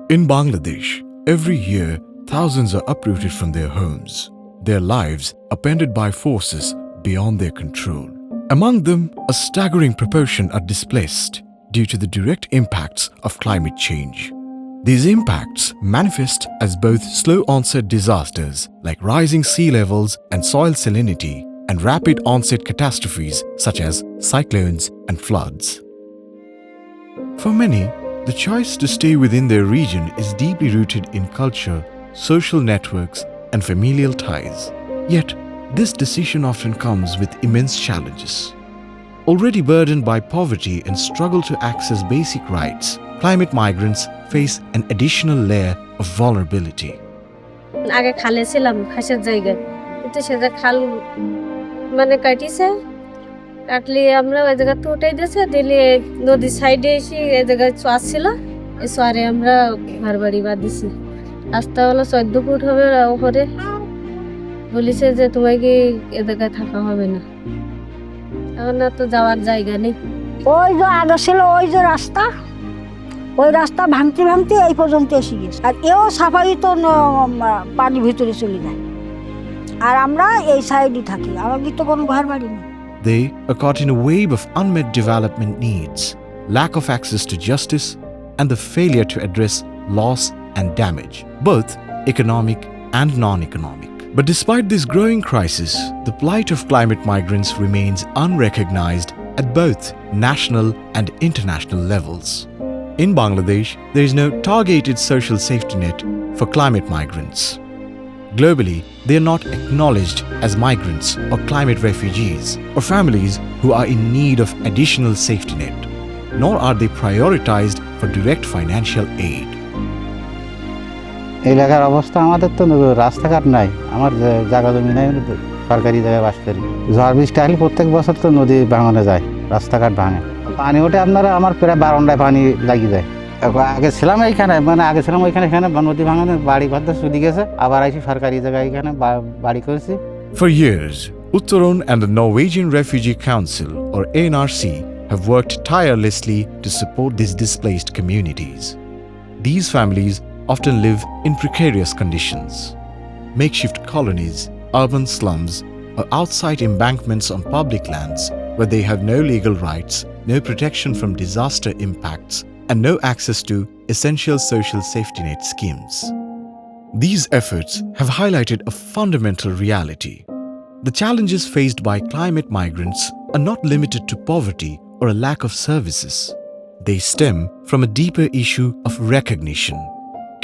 In Bangladesh, every year, thousands are uprooted from their homes. Their lives upended by forces beyond their control. Among them, a staggering proportion are displaced due to the direct impacts of climate change. These impacts manifest as both slow-onset disasters like rising sea levels and soil salinity and rapid-onset catastrophes such as cyclones and floods. For many, the choice to stay within their region is deeply rooted in culture, social networks, and familial ties. Yet, this decision often comes with immense challenges. Already burdened by poverty and struggle to access basic rights, climate migrants face an additional layer of vulnerability. আগে খালে ছিলাম খাসের জায়গায় কিন্তু সেটা খাল মানে কাটিছে কাটলি আমরা ওই জায়গা তো উঠাই দিয়েছে দিলে নদীর সাইডে এসে এই জায়গায় চর ছিল এই চরে আমরা ঘর বাড়ি বাঁধিছি রাস্তা হলো 14 ফুট হবে উপরে বলেছে যে তোমাকে এই জায়গায় থাকা হবে না এখন তো যাওয়ার জায়গা নেই ওই যে আগে ছিল ওই যে রাস্তা ওই রাস্তা ভাঙতে ভাঙতে এই পর্যন্ত এসে গেছে আর এও সাফাই তো পানির ভিতরে চলে যায় আর আমরা এই সাইডে থাকি আমাদের তো কোনো ঘর বাড়ি নেই They are caught in a wave of unmet development needs, lack of access to justice, and the failure to address loss and damage, both economic and non-economic. But despite this growing crisis, the plight of climate migrants remains unrecognized at both national and international levels. In Bangladesh, there is no targeted social safety net for climate migrants. Globally, they are not acknowledged as migrants or climate refugees or families who are in need of additional safety net, nor are they prioritized for direct financial aid. এই এলাকার অবস্থা আমাদের তো রাস্তাঘাট নাই আমার জায়গা জমি নাই সরকারি জায়গায় বাস করি ঝড় বৃষ্টি আসলে প্রত্যেক বছর তো নদী ভাঙনে যায় রাস্তাঘাট ভাঙে পানি ওঠে আপনারা আমার প্রায় 12 পানি লাগিয়ে যায় আগে ছিলাম এইখানে মানে আগে ছিলাম ওইখানে এখানে নদী ভাঙনে বাড়ি ঘর চলে গেছে আবার আইসি সরকারি জায়গায় এখানে বাড়ি করেছি For years, Uttaran and the Norwegian Refugee Council or NRC have worked tirelessly to support these displaced communities. These families often live in precarious conditions. Makeshift colonies, urban slums, or outside embankments on public lands where they have no legal rights, no protection from disaster impacts, and no access to essential social safety net schemes. These efforts have highlighted a fundamental reality. The challenges faced by climate migrants are not limited to poverty or a lack of services. They stem from a deeper issue of recognition.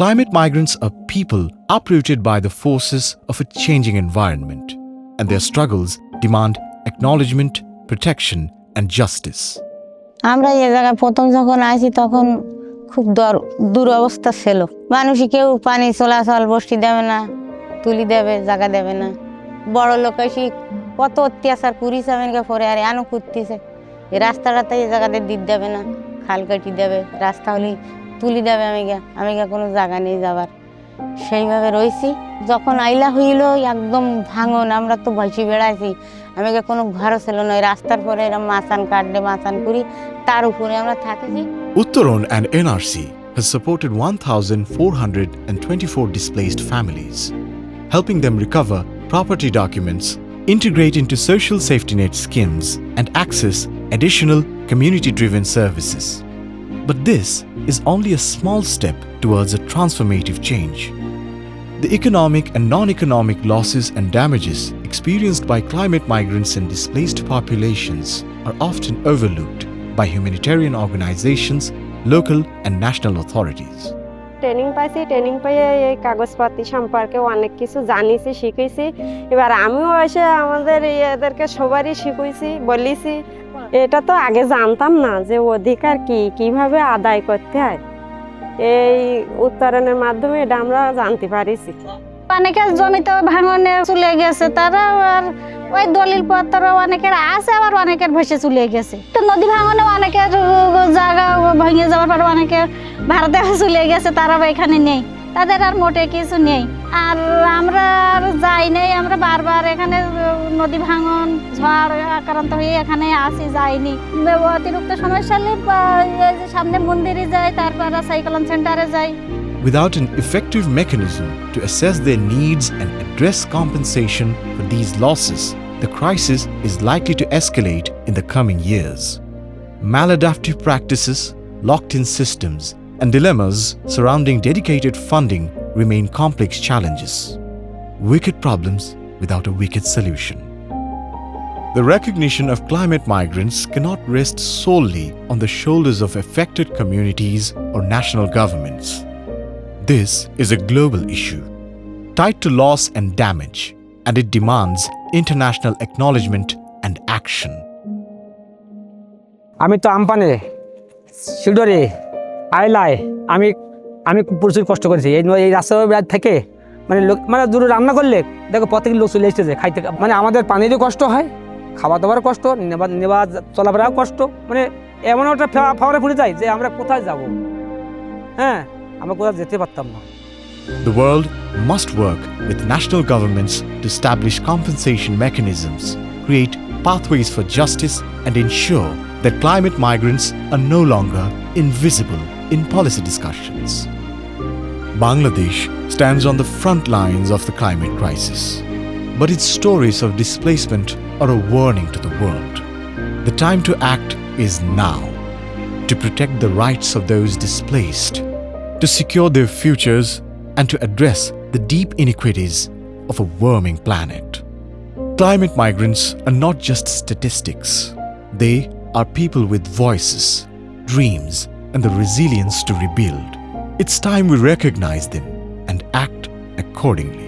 Climate migrants are people uprooted by the forces of a changing environment, and their struggles demand acknowledgement, protection, and justice. আমরা এই জায়গায় প্রথম যখন আসি তখন খুব দুরবস্থা ছিল মানুষ কেউ পানি চলাচল বসতি দেবে না তুলি দেবে জায়গা দেবে না বড় লোক এসে কত অত্যাচার করিস আমেরিকা পরে আর এনো করতেছে এই রাস্তাটাতে এই জায়গাতে দিতে দেবে না খাল কাটি দেবে রাস্তা হলে তুলি দেবে আমেরিকা কোনো জায়গা নেই যাবার সেইভাবে রয়েছি যখন আইলা হইল একদম ভাঙন আমরা তো ভয়সি বেড়াইছি আমেরিকা কোনো ঘরও ছিল না ওই রাস্তার পরে এরকম মাচান কাটলে মাচান করি তার উপরে আমরা থাকেছি Uttaran and NRC has supported 1,424 displaced families, helping them recover property documents, integrate into social safety net schemes, and access additional community-driven services. But this is only a small step towards a transformative change. The economic and non-economic losses and damages experienced by climate migrants and displaced populations are often overlooked by humanitarian organizations, local and national authorities. Training পাইয়ে এই কাগজপত্র সম্পর্কে অনেক কিছু জানিছি শিখেছি এবার আমিও এসে আমাদের এদেরকে সবারই শিখেছি বলেছি এটা তো আগে জানতাম না যে অধিকার কিভাবে আদায় করতে হয় এই উত্তরণের মাধ্যমে এটা আমরা জানতে পারিছি অনেকের জমিতে ভাঙনে চলে গেছে তারা আর ওই দলিল পত্র অনেকের আছে আবার অনেকের ভেসে চলে গেছে তো নদী ভাঙনে অনেকের জায়গা ভেঙে যাওয়ার পর অনেকের ভারতে চলে গেছে তারা এখানে নেই তাদের আর মোটে কিছু নেই আর আমরা আর যাই নাই আমরা বারবার এখানে নদী ভাঙন ঝড় আক্রান্ত হয়ে এখানে আসি যাইনি অতিরিক্ত সমস্যা হলে সামনে মন্দিরে যাই তারপর সাইক্লোন সেন্টারে যাই Without an effective mechanism to assess their needs and address compensation for these losses, the crisis is likely to escalate in the coming years. Maladaptive practices, locked-in systems, and dilemmas surrounding dedicated funding remain complex challenges. Wicked problems without a wicked solution. The recognition of climate migrants cannot rest solely on the shoulders of affected communities or national governments. This is a global issue, tied to loss and damage, and it demands international acknowledgement and action. আমি তো আমপানে শিলডরে আইলায় আমি প্রচুর কষ্ট করেছি এই রাস্তার থেকে মানে দূরে রান্না করলে দেখো প্রত্যেক লোক চলে এসেছে খাইতে, মানে আমাদের পানিরও কষ্ট হয়, খাওয়া দাওয়ার কষ্ট, নেওয়া চলাফেরাও কষ্ট, মানে এমন একটা ফাওয়ারে ফুটে যায় যে আমরা কোথায় যাব, হ্যাঁ আমরা কোথাও যেতে পারতাম না। The world must work with national governments to establish compensation mechanisms, create pathways for justice, and ensure that climate migrants are no longer invisible in policy discussions. Bangladesh stands on the front lines of the climate crisis, but its stories of displacement are a warning to the world. The time to act is now, to protect the rights of those displaced, to secure their futures, and to address the deep inequities of a warming planet. Climate migrants are not just statistics. They are people with voices, dreams, and the resilience to rebuild. It's time we recognize them and act accordingly.